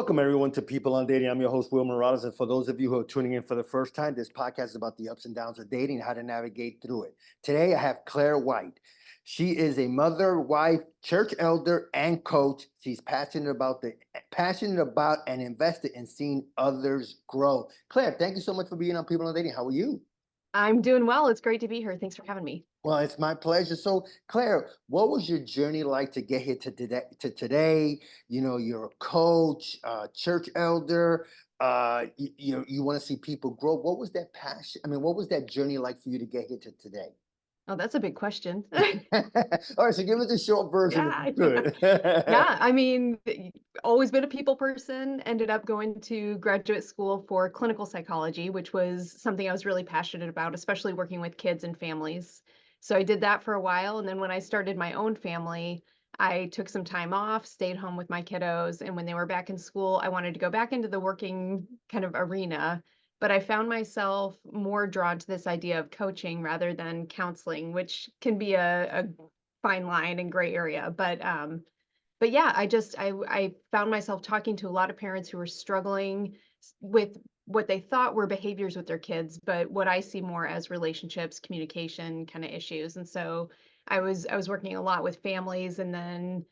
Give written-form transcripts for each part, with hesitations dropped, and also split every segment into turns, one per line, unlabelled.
Welcome, everyone, to People on Dating. I'm your host, Will Morales. And for those of you who are tuning in for the first time, this podcast is about the ups and downs of dating and how to navigate through it. Today, I have Clair White. She is a mother, wife, church elder, and coach. She's passionate about and invested in seeing others grow. Clair, thank you so much for being on People on Dating. How are you?
I'm doing well. It's great to be here. Thanks for having me.
Well, it's my pleasure. So, Claire, what was your journey like to get here to today? You know, you're a coach, church elder. You want to see people grow. What was that passion? I mean, what was that journey like for you to get here to today?
Oh, that's a big question.
All right, so give us a short version if you
Yeah.
could.
Yeah. I mean, always been a people person, ended up going to graduate school for clinical psychology, which was something I was really passionate about, especially working with kids and families. So I did that for a while. And then when I started my own family, I took some time off, stayed home with my kiddos. And when they were back in school, I wanted to go back into the working kind of arena. But I found myself more drawn to this idea of coaching rather than counseling, which can be a fine line and gray area. But yeah, I found myself talking to a lot of parents who were struggling with what they thought were behaviors with their kids, but what I see more as relationships, communication kind of issues. And so I was working a lot with families, and then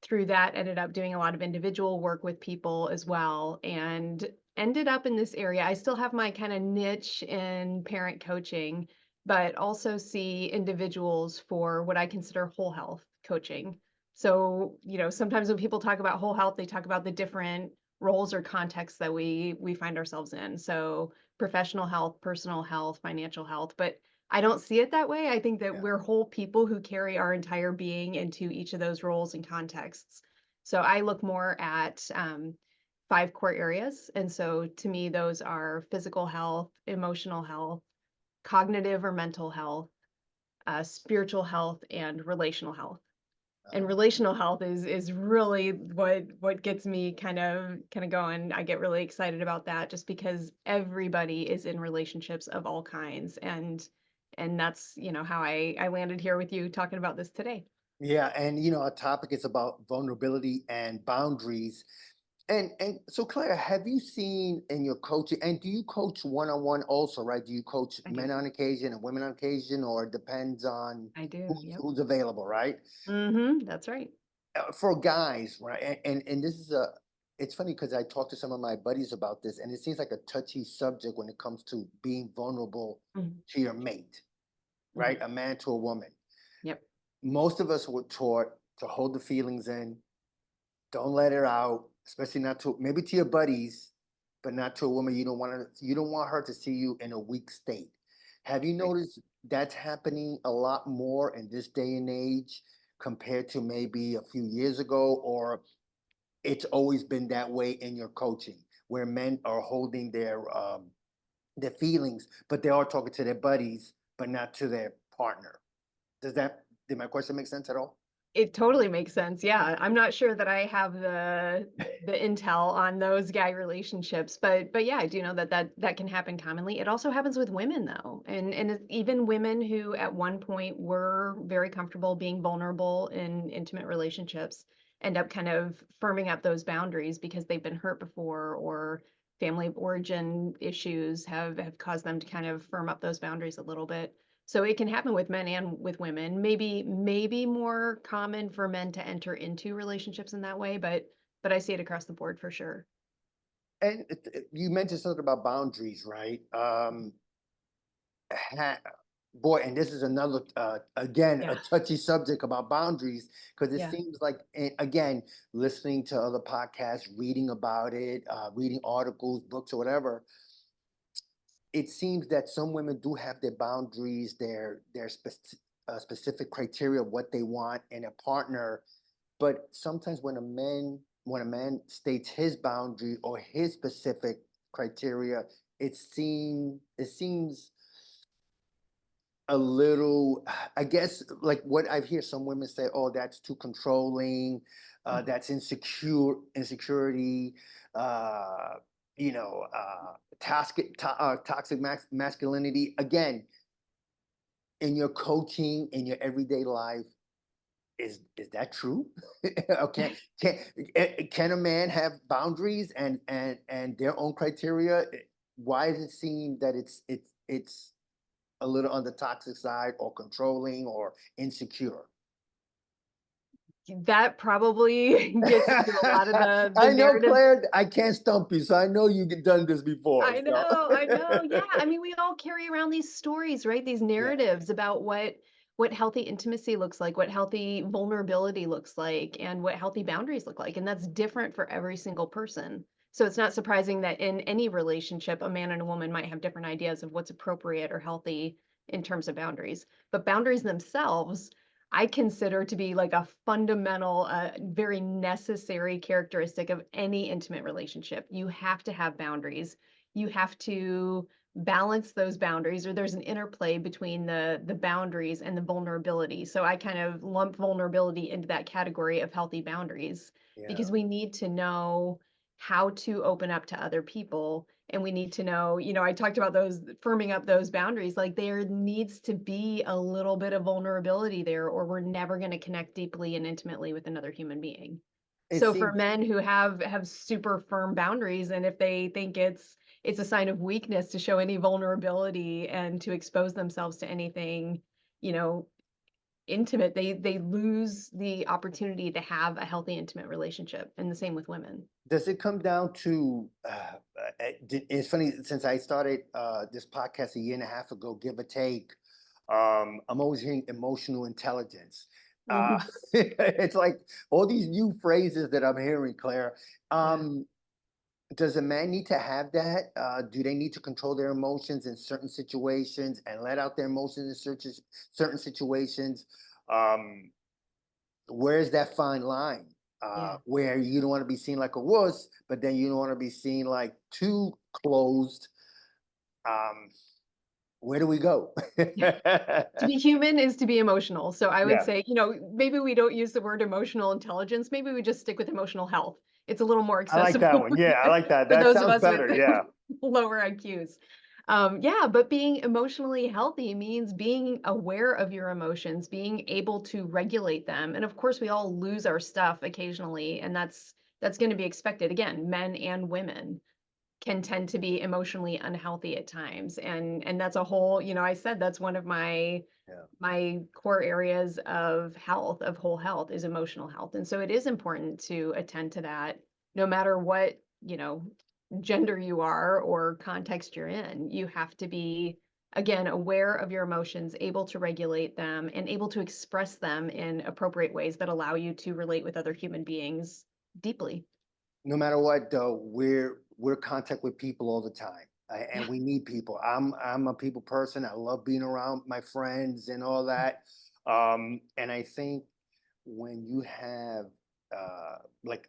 through that ended up doing a lot of individual work with people as well, and ended up in this area. I still have my kind of niche in parent coaching, but also see individuals for what I consider whole health coaching. So, sometimes when people talk about whole health, they talk about the different roles or contexts that we find ourselves in. So, professional health, personal health, financial health, but I don't see it that way. I think that
Yeah.
we're whole people who carry our entire being into each of those roles and contexts. So I look more at five core areas. And so to me, those are physical health, emotional health, cognitive or mental health, spiritual health, and relational health. And
Uh,
relational health is really what gets me kind of going. I get really excited about that just because everybody is in relationships of all kinds, and that's how I landed here with you talking about this today.
yeah, and our topic is about vulnerability and boundaries. And so, Claire, have you seen in your coaching, and do you coach one-on-one also, right? Do you coach
I do.
men on occasion and women on occasion, or it depends on
I do. Yep.
who's available, right?
That's right.
For guys, right? And this is it's funny because I talked to some of my buddies about this, and it seems like a touchy subject when it comes to being vulnerable
Mhm.
to your mate, right?
Mhm.
A man to a woman.
Yep.
Most of us were taught to hold the feelings in, don't let it out, especially not to maybe to your buddies, but not to a woman. You don't want her to see you in a weak state. Have you
Right.
noticed that's happening a lot more in this day and age compared to maybe a few years ago, or it's always been that way in your coaching, where men are holding their feelings, but they are talking to their buddies, but not to their partner. Did my question make sense at all?
It totally makes sense. Yeah. I'm not sure that I have the intel on those guy relationships, but yeah, I do know that can happen commonly. It also happens with women though. And even women who at one point were very comfortable being vulnerable in intimate relationships end up kind of firming up those boundaries because they've been hurt before, or family of origin issues have caused them to kind of firm up those boundaries a little bit. So it can happen with men and with women. Maybe more common for men to enter into relationships in that way, but I see it across the board for sure.
And you mentioned something about boundaries, right? Ha- Boy, and this is another again a
Yeah.
touchy subject about boundaries because it
Yeah.
seems like again listening to other podcasts, reading about it, reading articles, books, or whatever. It seems that some women do have their boundaries, specific criteria of what they want in a partner, but sometimes when a man states his boundary or his specific criteria, it seems a little, I guess, like what I hear some women say, oh, that's too controlling,
Mhm.
that's insecurity, uh, toxic masculinity. Again, in your coaching, in your everyday life, Is that true? Okay, can a man have boundaries and their own criteria? Why does it seem that it's a little on the toxic side or controlling or insecure?
That probably gets into a lot of the
I know,
narratives.
Claire, I can't stump you, so I know you've done this before. So
I know. Yeah. I mean, we all carry around these stories, right? These
yeah,
narratives about what healthy intimacy looks like, what healthy vulnerability looks like, and what healthy boundaries look like. And that's different for every single person. So it's not surprising that in any relationship, a man and a woman might have different ideas of what's appropriate or healthy in terms of boundaries. But boundaries themselves, I consider to be like a fundamental, very necessary characteristic of any intimate relationship. You have to have boundaries. You have to balance those boundaries, or there's an interplay between the boundaries and the vulnerability. So I kind of lump vulnerability into that category of healthy boundaries,
yeah.
because we need to know how to open up to other people, and we need to know, I talked about those firming up those boundaries. Like, there needs to be a little bit of vulnerability there, or we're never going to connect deeply and intimately with another human being.
It
So for
seems
men who have super firm boundaries, and if they think it's a sign of weakness to show any vulnerability and to expose themselves to anything, you know, intimate, they lose the opportunity to have a healthy intimate relationship. And the same with women.
does it come down to it's funny since I started this podcast a year and a half ago, give or take. I'm always hearing emotional intelligence. uh
Mhm.
it's like all these new phrases that I'm hearing, Claire.
Yeah.
um does a man need to have that? Do they need to control their emotions in certain situations and let out their emotions in certain situations? um Where's that fine line
Yeah.
where you don't want to be seen like a wuss, but then you don't want to be seen like too closed? Um, where do we go?
To be human is to be emotional. So I would
Yeah,
say, maybe we don't use the word emotional intelligence. Maybe we just stick with emotional health. It's a little more
I like that
accessible
one. Yeah, I like that.
for
That
those of
sounds
us with
better. Yeah.
lower IQs. Yeah, but being emotionally healthy means being aware of your emotions, being able to regulate them. And of course, we all lose our stuff occasionally, and that's going to be expected. Again, men and women can tend to be emotionally unhealthy at times, and that's a whole, I said that's one of
Yeah.
my core areas of health, of whole health, is emotional health. And so it is important to attend to that, no matter what, gender you are or context you're in. You have to be, again, aware of your emotions, able to regulate them, and able to express them in appropriate ways that allow you to relate with other human beings deeply.
No matter what, though, we're contact with people all the time, and
Yeah.
we need people. I'm a people person. I love being around my friends and all that. And I think when you have like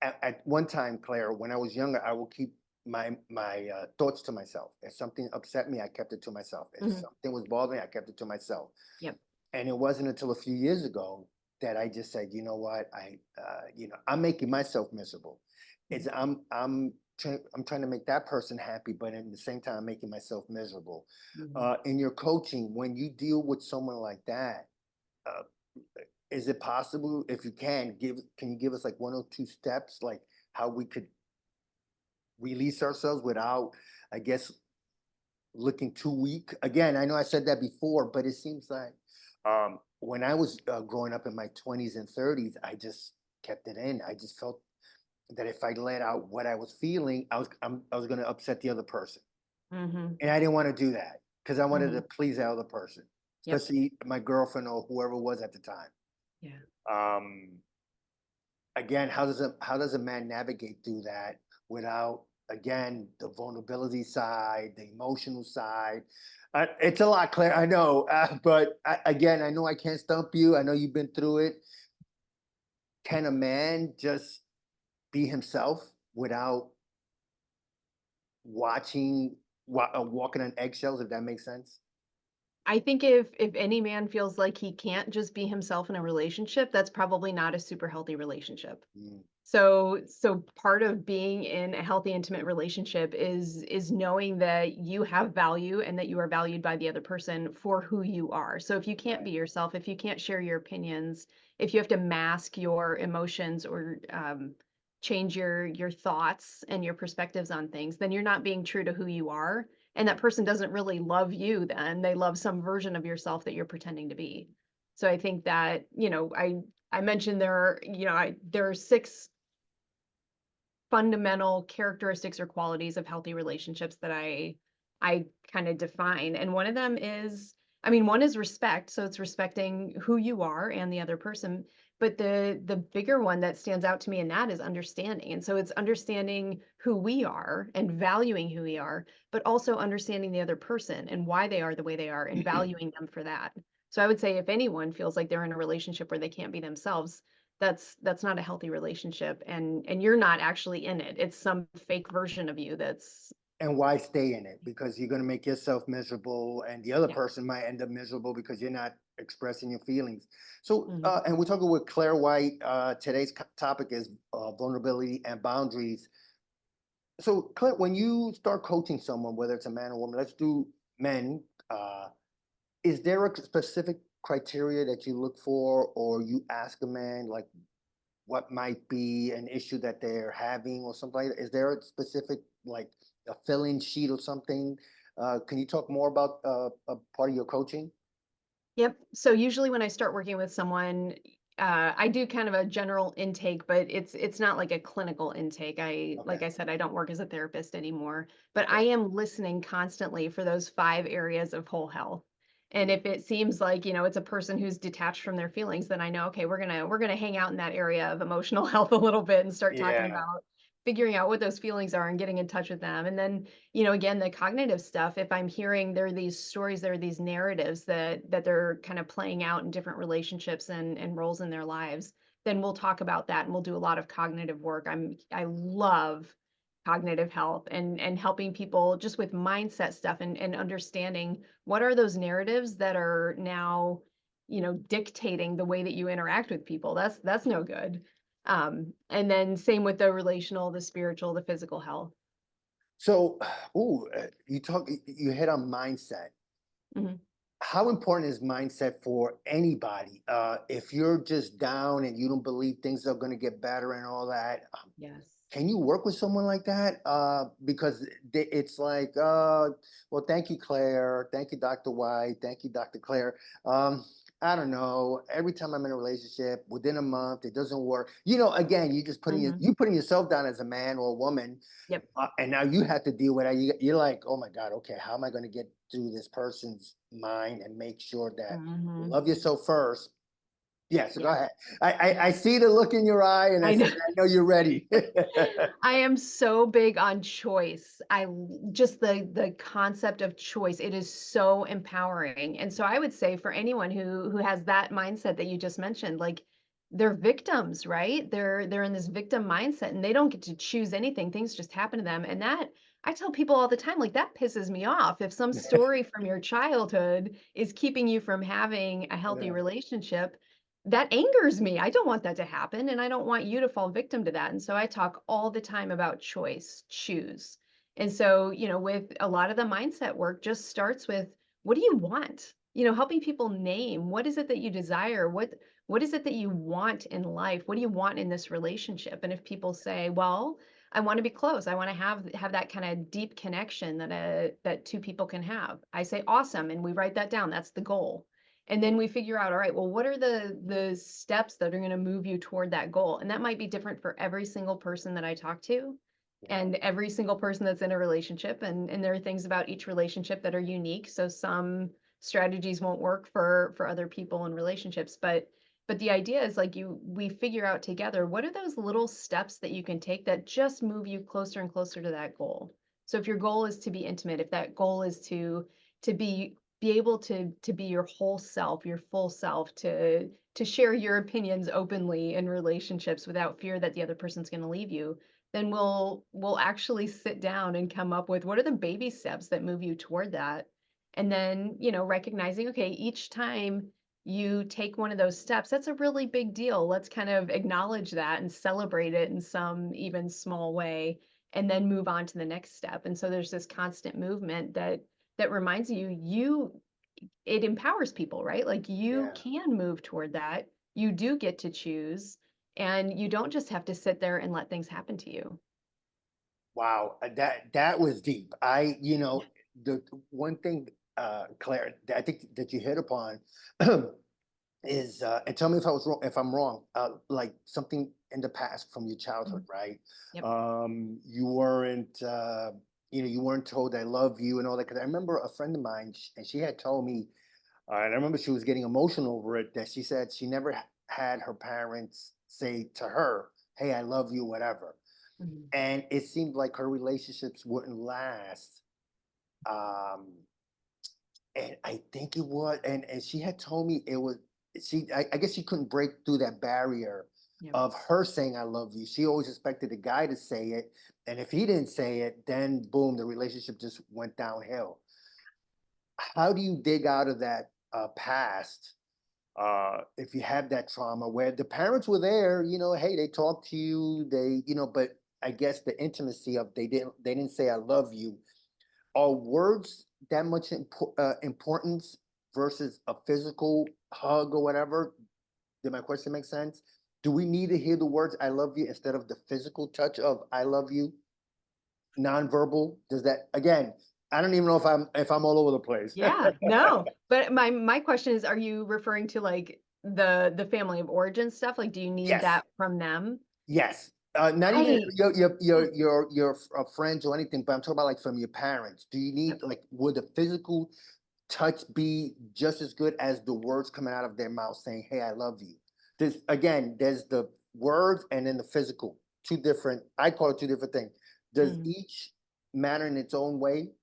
at one time, Claire, when I was younger, I would keep my thoughts to myself. If something upset me, I kept it to myself. If
Mhm.
something was bothering me, I kept it to myself.
Yep.
And it wasn't until a few years ago that I just said, you know what, I'm making myself miserable.
Mhm.
It's I'm trying to make that person happy, but at the same time, I'm making myself miserable.
Mhm.
In your coaching, when you deal with someone like that, uh, is it possible, if you can you give us like one or two steps, like how we could release ourselves without, I guess, looking too weak? Again, I know I said that before, but it seems like when I was growing up in my 20s and 30s, I just kept it in. I just felt that if I let out what I was feeling, I was going to upset the other person,
Mhm.
and I didn't want to do that because I wanted to
Mhm.
please the other person,
Yep.
especially my girlfriend or whoever it was at the time.
Yeah.
Um, Again, how does a man navigate through that without, again, the vulnerability side, the emotional side? It's a lot, Claire, I know, but again, I know I can't stump you. I know you've been through it. Can a man just be himself without watching walking on eggshells, if that makes sense?
I think if any man feels like he can't just be himself in a relationship, that's probably not a super healthy relationship.
Mm,
So part of being in a healthy intimate relationship is knowing that you have value and that you are valued by the other person for who you are. So if you can't
right.
be yourself, if you can't share your opinions, if you have to mask your emotions or change your thoughts and your perspectives on things, then you're not being true to who you are. And that person doesn't really love you then. They love some version of yourself that you're pretending to be. So I think that, I mentioned there are six fundamental characteristics or qualities of healthy relationships that I kind of define. And one of them is, I mean, one is respect. So it's respecting who you are and the other person. But the bigger one that stands out to me in that is understanding. And so it's understanding who we are and valuing who we are, but also understanding the other person and why they are the way they are and valuing them for that. So I would say if anyone feels like they're in a relationship where they can't be themselves, that's not a healthy relationship, and you're not actually in it. It's some fake version of you that's
And why stay in it? Because you're going to make yourself miserable, and the other
yeah.
person might end up miserable because you're not expressing your feelings. So,
Mhm.
and we're talking with Claire White. Today's topic is vulnerability and boundaries. So, Claire, when you start coaching someone, whether it's a man or woman, let's do men. Uh, is there a specific criteria that you look for, or you ask a man like what might be an issue that they're having or something like that? Is there a specific, like a fill-in sheet or something? Can you talk more about a part of your coaching?
Yep. So usually when I start working with someone, I do kind of a general intake, but it's not like a clinical intake.
Okay.
Like I said, I don't work as a therapist anymore, but
Okay.
I am listening constantly for those 5 areas of whole health. And
Mm.
if it seems like, it's a person who's detached from their feelings, then I know, okay, we're gonna hang out in that area of emotional health a little bit and start talking
Yeah.
about figuring out what those feelings are and getting in touch with them. And then again, the cognitive stuff, if I'm hearing there are these stories, there are these narratives that they're kind of playing out in different relationships and roles in their lives, then we'll talk about that and we'll do a lot of cognitive work. I love cognitive health and helping people just with mindset stuff and understanding what are those narratives that are now, dictating the way that you interact with people. That's no good. And then same with the relational, the spiritual, the physical health.
So, you hit on mindset.
Mhm.
How important is mindset for anybody? If you're just down and you don't believe things are going to get better and all that,
Yes.
can you work with someone like that? Because it's like, well, thank you, Claire. Thank you, Dr. White. Thank you, Dr. Claire. I don't know. Every time I'm in a relationship, within a month, it doesn't work. Again, you just
Mhm.
you putting yourself down as a man or a woman,
Yep.
and now you have to deal with that. You're like, oh my God, okay, how am I going to get through this person's mind and make sure that you
Mhm.
love yourself first? Yeah, so go
Yeah.
ahead. I see the look in your eye, and
I know.
I know you're ready.
I am so big on choice. Just the concept of choice. It is so empowering. And so I would say for anyone who has that mindset that you just mentioned, like they're victims, right? They're in this victim mindset and they don't get to choose anything. Things just happen to them. And that I tell people all the time, like that pisses me off. If some story from your childhood is keeping you from having a healthy
Yeah.
relationship, that angers me. I don't want that to happen, and I don't want you to fall victim to that. And so I talk all the time about choice, choose. And so, with a lot of the mindset work just starts with what do you want? Helping people name what is it that you desire? What is it that you want in life? What do you want in this relationship? And if people say, "Well, I want to be close. I want to have that kind of deep connection that two people can have." I say, "Awesome." And we write that down. That's the goal. And then we figure out, all right, well, what are the steps that are going to move you toward that goal? And that might be different for every single person that I talk to
Yeah.
and every single person that's in a relationship. And there are things about each relationship that are unique. So some strategies won't work for other people in relationships. But the idea is like we figure out together what are those little steps that you can take that just move you closer and closer to that goal. So if your goal is to be intimate, if that goal is to be able to be your whole self, your full self, to share your opinions openly in relationships without fear that the other person's going to leave you, then we'll actually sit down and come up with what are the baby steps that move you toward that. And then, you know, recognizing, okay, each time you take one of those steps, that's a really big deal. Let's kind of acknowledge that and celebrate it in some even small way, and then move on to the next step. And so there's this constant movement that reminds you it empowers people, right? Like you
Yeah.
can move toward that. You do get to choose, and you don't just have to sit there and let things happen to you.
Wow, that was deep. The one thing, Claire, that I think that you hit upon is, and tell me if I was wrong, if I'm wrong, like something in the past from your childhood,
Mhm.
right?
Yep.
You weren't, you weren't told I love you and all that. Because I remember a friend of mine, and she had told me, and I remember she was getting emotional over it. That she said she never had her parents say to her, "Hey, I love you," whatever,
Mhm.
and it seemed like her relationships wouldn't last. Um, and I think it was, and she had told me it was I guess she couldn't break through that barrier
Yep.
of her saying I love you. She always expected the guy to say it, and if he didn't say it, then boom, the relationship just went downhill. How do you dig out of that past, if you have that trauma where the parents were there, hey, they talked to you, but I guess the intimacy of they didn't say I love you. Are words that much importance versus a physical hug or whatever? Did my question make sense? Do we need to hear the words "I love you" instead of the physical touch of "I love you"? Nonverbal. Does that again? I don't even know if I'm all over the place.
Yeah, no. But my question is, are you referring to like the family of origin stuff? Like, do you need
Yes.
that from them?
Yes. Not even
I
your friends or anything, but I'm talking about like from your parents. Do you need, like, would the physical touch be just as good as the words coming out of their mouth saying, "Hey, I love you"? There's the words and then the physical. Two different. I call it two different things. Does
Mhm.
each matter in its own way?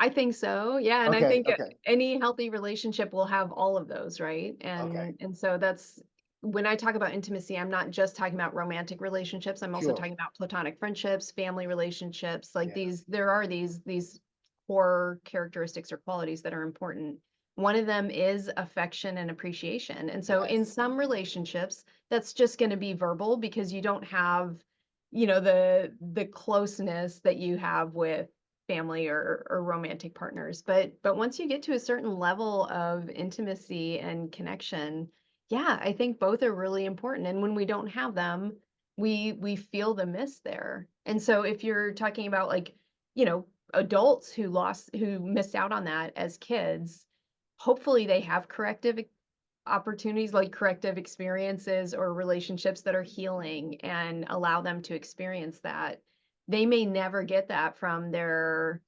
I think so, yeah, and I
Okay.
think
Okay.
any healthy relationship will have all of those, right?
Okay.
And so that's when I talk about intimacy, I'm not just talking about romantic relationships, I'm also
Sure.
talking about platonic friendships, family relationships, like
Yeah.
there are these core characteristics or qualities that are important. One of them is affection and appreciation. And so in
Yes.
some relationships, that's just going to be verbal because you don't have, the closeness that you have with family or romantic partners. But once you get to a certain level of intimacy and connection, yeah, I think both are really important. And when we don't have them, we feel the miss there. And so if you're talking about like, adults who missed out on that as kids, hopefully they have corrective opportunities, like corrective experiences or relationships that are healing and allow them to experience that. They may never get that from the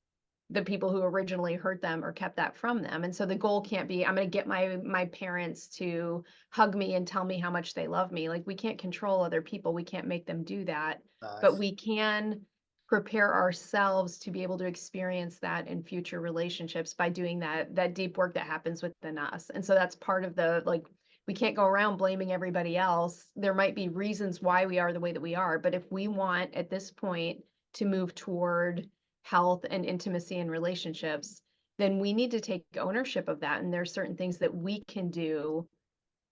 people who originally hurt them or kept that from them. And so the goal can't be, I'm going to get my parents to hug me and tell me how much they love me. Like we can't control other people. We can't make them do that. But
Nice.
we can prepare ourselves to be able to experience that in future relationships by doing that deep work that happens within us. And so that's part of the like we can't go around blaming everybody else. There might be reasons why we are the way that we are, but if we want at this point to move toward health and intimacy in relationships, then we need to take ownership of that. And there's certain things that we can do,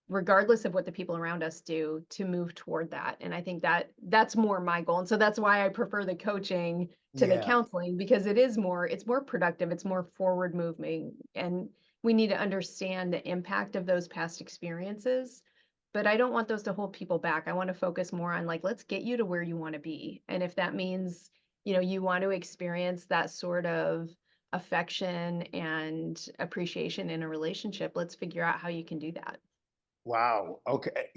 regardless of what the people around us do, to move toward that. And I think that's more my goal. And so that's why I prefer the coaching to the
Yeah.
counseling because it's more productive, it's more forward moving. And we need to understand the impact of those past experiences. But I don't want those to hold people back. I want to focus more on like, let's get you to where you want to be. And if that means you want to experience that sort of affection and appreciation in a relationship, let's figure out how you can do that.
Wow. Okay.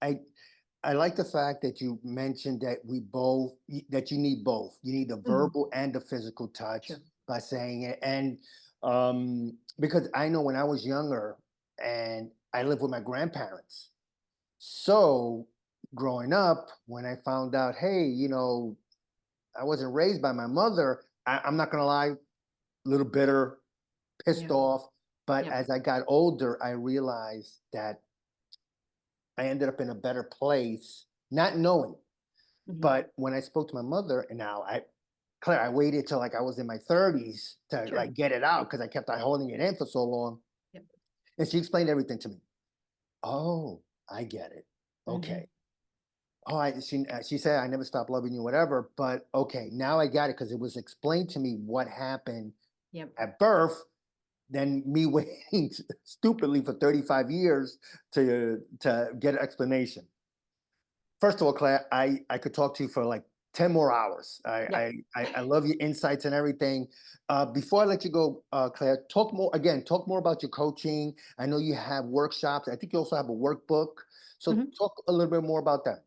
I like the fact that you mentioned that that you need both. You need the
Mhm.
verbal and the physical touch
True.
by saying it. And because I know when I was younger and I lived with my grandparents. So growing up, when I found out, hey, I wasn't raised by my mother, I'm not gonna lie, a little bitter, pissed
Yep.
off. But
Yep.
as I got older, I realized that I ended up in a better place, not knowing.
Mhm.
But when I spoke to my mother, and now Claire, I waited till like I was in my 30s to
Sure.
like get it out because I kept on holding it in for so long.
Yep.
And she explained everything to me. Oh, I get it.
Hmm.
Okay. Oh, she said I never stopped loving you, whatever. But okay, now I got it because it was explained to me what happened
Yep.
at birth. Then me waiting stupidly for 35 years to get an explanation. First of all, Claire, I could talk to you for like 10 more hours.
Yep.
I love your insights and everything. Before I let you go, Claire, talk more about your coaching. I know you have workshops. I think you also have a workbook. So
Mhm.
talk a little bit more about that.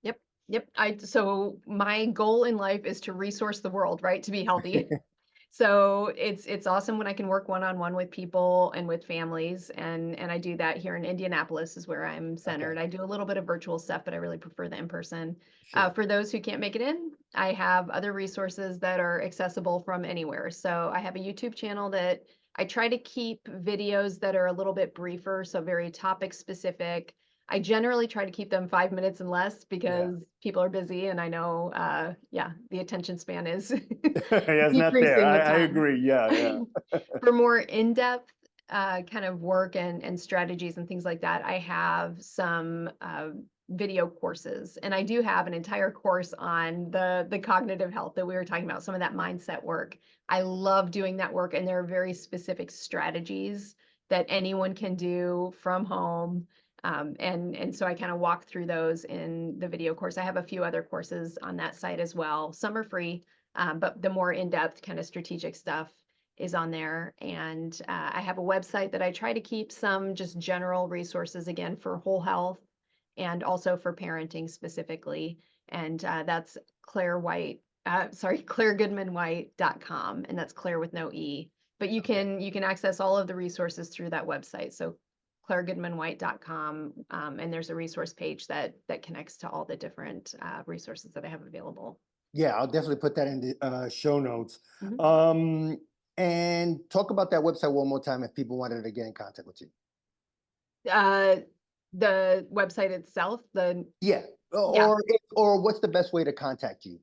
Yep. Yep. So my goal in life is to resource the world, right? To be healthy. So it's awesome when I can work one-on-one with people and with families, and I do that here in Indianapolis is where I'm
Okay,
centered. I do a little bit of virtual stuff, but I really prefer the in-person.
sure.
For those who can't make it in, I have other resources that are accessible from anywhere. So I have a YouTube channel that I try to keep videos that are a little bit briefer, so very topic specific. I generally try to keep them 5 minutes and less
Yeah.
because people are busy, and I know, yeah, the attention span is
Yeah, it's not there.
decreasing with
I
time.
agree. Yeah,
For more in-depth kind of work and strategies and things like that, I have some video courses, and I do have an entire course on the cognitive health that we were talking about, some of that mindset work. I love doing that work, and there are very specific strategies that anyone can do from home. And so I kind of walk through those in the video course. I have a few other courses on that site as well. Some are free, but the more in-depth kind of strategic stuff is on there. And I have a website that I try to keep some just general resources again for whole health and also for parenting specifically. And that's Claire White, sorry, clairegoodmanwhite.com. And that's Claire with no E. But
okay.
you can access all of the resources through that website. So clairegoodmanwhite.com. And there's a resource page that connects to all the different resources that I have available.
Yeah, I'll definitely put that in the show notes.
Mhm.
Um, and talk about that website one more time if people wanted to get in contact with you.
Uh, the website itself,
Yeah,
yeah,
or what's the best way to contact you?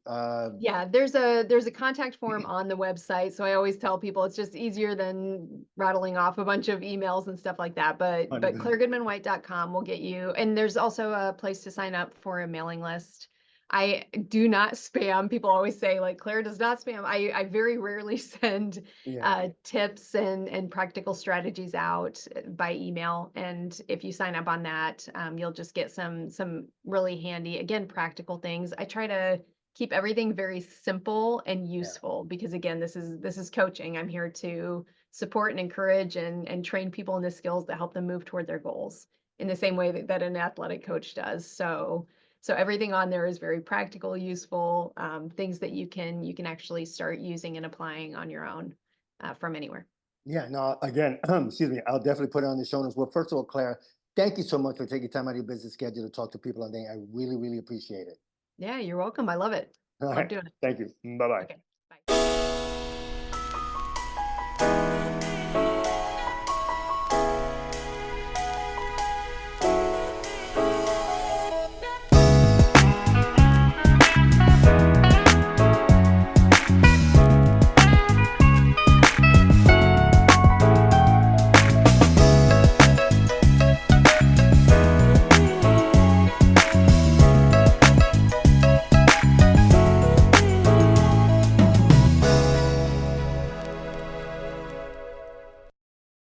yeah, there's a contact form on the website, so I always tell people it's just easier than rattling off a bunch of emails and stuff like that, but
100%.
clairegoodmanwhite.com will get you, and there's also a place to sign up for a mailing list. I do not spam. People always say, like, Claire does not spam. I very rarely send
Yeah,
tips and practical strategies out by email. And if you sign up on that, you'll just get some really handy, again, practical things. I try to keep everything very simple and
yeah,
useful because again, this is coaching. I'm here to support and encourage and train people in the skills that help them move toward their goals in the same way that an athletic coach does. So everything on there is very practical, useful, things that you can actually start using and applying on your own from anywhere.
yeah. No, again, excuse me. I'll definitely put it on the show notes. Well, first of all, Claire, thank you so much for taking time out of your busy schedule to talk to people on day. I really, really appreciate it.
Yeah, you're welcome. I love it.
All
Love
right,
doing it.
thank you. Bye bye.
Okay.